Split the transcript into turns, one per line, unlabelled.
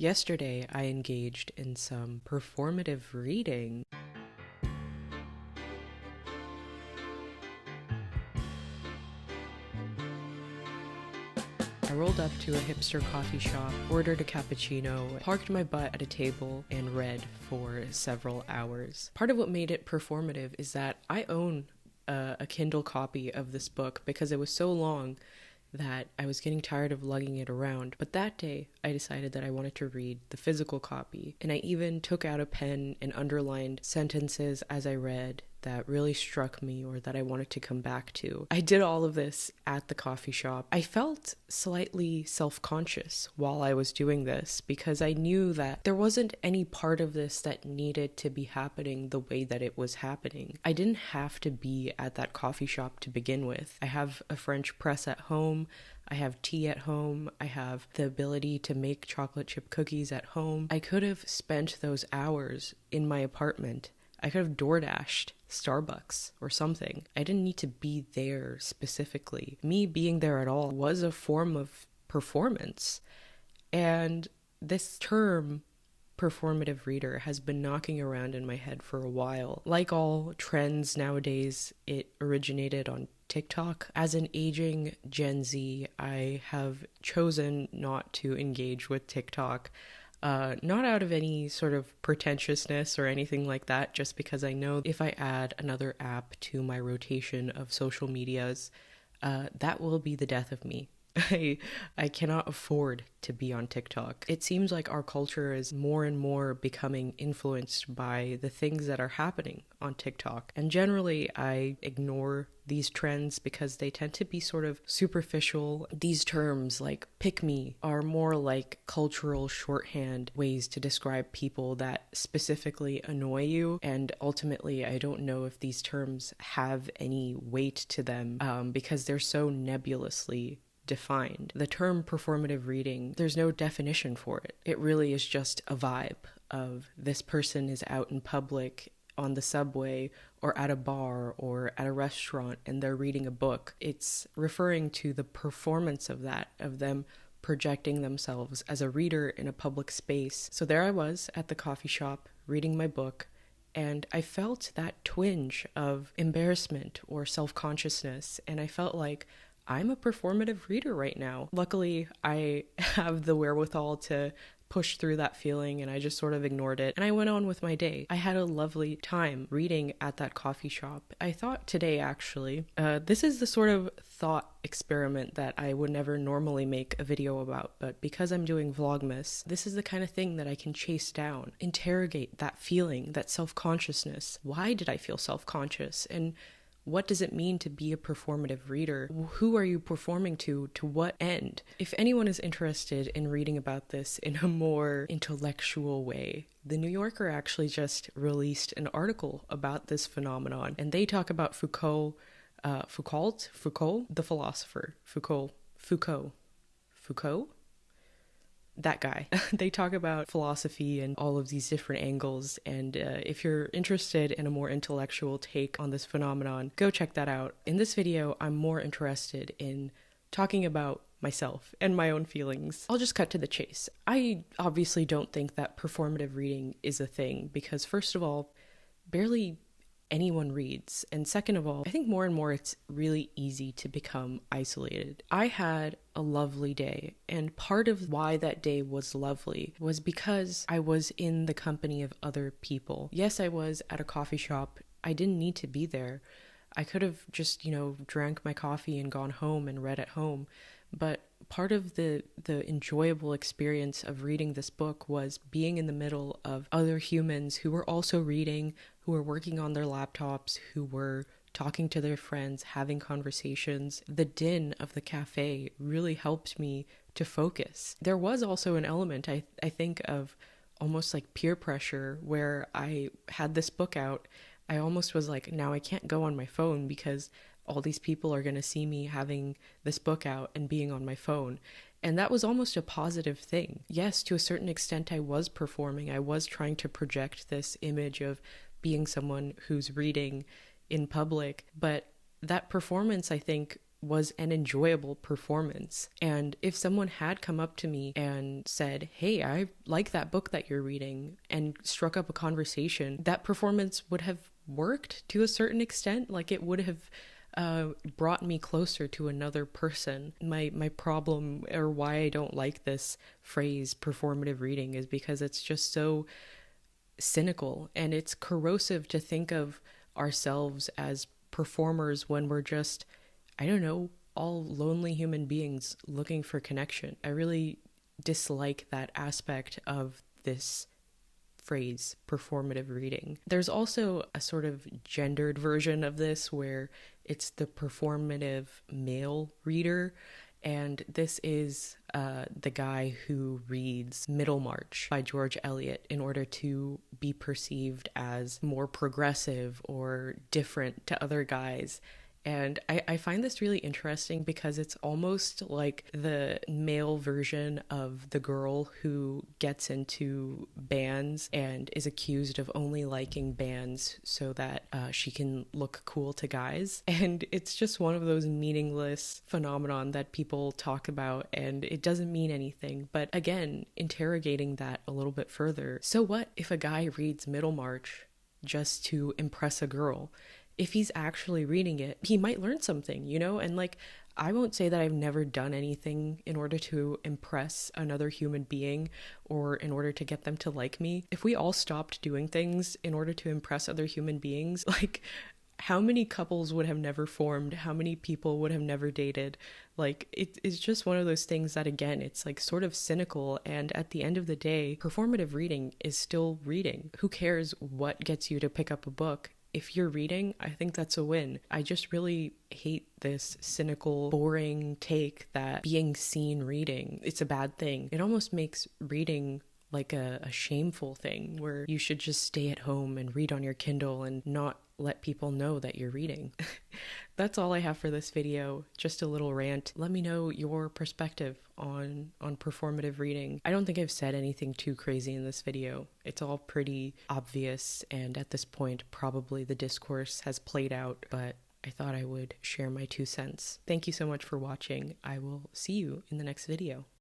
Yesterday, I engaged in some performative reading. I rolled up to a hipster coffee shop, ordered a cappuccino, parked my butt at a table, and read for several hours. Part of what made it performative is that I own a Kindle copy of this book because it was so long that I was getting tired of lugging it around. But that day, I decided that I wanted to read the physical copy, and I even took out a pen and underlined sentences as I read that really struck me or that I wanted to come back to. I did all of this at the coffee shop. I felt slightly self-conscious while I was doing this because I knew that there wasn't any part of this that needed to be happening the way that it was happening. I didn't have to be at that coffee shop to begin with. I have a French press at home. I have tea at home. I have the ability to make chocolate chip cookies at home. I could have spent those hours in my apartment. I could have DoorDashed Starbucks or something. I didn't need to be there specifically. Me being there at all was a form of performance. And this term, performative reader, has been knocking around in my head for a while. Like all trends nowadays, it originated on TikTok. As an aging Gen Z, I have chosen not to engage with TikTok. Not out of any sort of pretentiousness or anything like that, just because I know if I add another app to my rotation of social medias, that will be the death of me. I cannot afford to be on TikTok. It seems like our culture is more and more becoming influenced by the things that are happening on TikTok. And generally, I ignore these trends because they tend to be sort of superficial. These terms like pick me are more like cultural shorthand ways to describe people that specifically annoy you. And ultimately, I don't know if these terms have any weight to them because they're so nebulously defined. The term performative reading, there's no definition for it. It really is just a vibe of this person is out in public on the subway or at a bar or at a restaurant and they're reading a book. It's referring to the performance of that, of them projecting themselves as a reader in a public space. So there I was at the coffee shop reading my book, and I felt that twinge of embarrassment or self-consciousness, and I felt like I'm a performative reader right now. Luckily, I have the wherewithal to push through that feeling, and I just sort of ignored it, and I went on with my day. I had a lovely time reading at that coffee shop. I thought today, actually, this is the sort of thought experiment that I would never normally make a video about, but because I'm doing Vlogmas, this is the kind of thing that I can chase down, interrogate that feeling, that self-consciousness. Why did I feel self-conscious? And what does it mean to be a performative reader? Who are you performing to what end? If anyone is interested in reading about this in a more intellectual way, The New Yorker actually just released an article about this phenomenon, and they talk about Foucault, the philosopher, Foucault, that guy. They talk about philosophy and all of these different angles, and if you're interested in a more intellectual take on this phenomenon, go check that out. In this video, I'm more interested in talking about myself and my own feelings. I'll just cut to the chase. I obviously don't think that performative reading is a thing because, first of all, barely anyone reads, and second of all, I think more and more it's really easy to become isolated. I had a lovely day, and part of why that day was lovely was because I was in the company of other people. Yes, I was at a coffee shop. I didn't need to be there. I could have just, drank my coffee and gone home and read at home. But part of the enjoyable experience of reading this book was being in the middle of other humans who were also reading, who were working on their laptops, who were talking to their friends, having conversations. The din of the cafe really helped me to focus. There was also an element, I think, of almost like peer pressure where I had this book out. I almost was like, now I can't go on my phone because all these people are going to see me having this book out and being on my phone. And that was almost a positive thing. Yes, to a certain extent, I was performing. I was trying to project this image of being someone who's reading in public. But that performance, I think, was an enjoyable performance. And if someone had come up to me and said, hey, I like that book that you're reading, and struck up a conversation, that performance would have worked to a certain extent. Like, it would have brought me closer to another person. My problem, or why I don't like this phrase performative reading, is because it's just so cynical, and it's corrosive to think of ourselves as performers when we're just, I don't know, all lonely human beings looking for connection. I really dislike that aspect of this phrase, performative reading. There's also a sort of gendered version of this where it's the performative male reader, and this is the guy who reads Middlemarch by George Eliot in order to be perceived as more progressive or different to other guys. And I find this really interesting because it's almost like the male version of the girl who gets into bands and is accused of only liking bands so that she can look cool to guys. And it's just one of those meaningless phenomenon that people talk about, and it doesn't mean anything. But again, interrogating that a little bit further, so what if a guy reads Middlemarch just to impress a girl? If he's actually reading it, he might learn something, you know? And like, I won't say that I've never done anything in order to impress another human being or in order to get them to like me. If we all stopped doing things in order to impress other human beings, like, how many couples would have never formed? How many people would have never dated? Like, it's just one of those things that, again, it's like sort of cynical. And at the end of the day, performative reading is still reading. Who cares what gets you to pick up a book? If you're reading, I think that's a win. I just really hate this cynical, boring take that being seen reading, it's a bad thing. It almost makes reading like a shameful thing where you should just stay at home and read on your Kindle and not let people know that you're reading. That's all I have for this video. Just a little rant. Let me know your perspective on performative reading. I don't think I've said anything too crazy in this video. It's all pretty obvious, and at this point probably the discourse has played out, but I thought I would share my 2 cents. Thank you so much for watching. I will see you in the next video.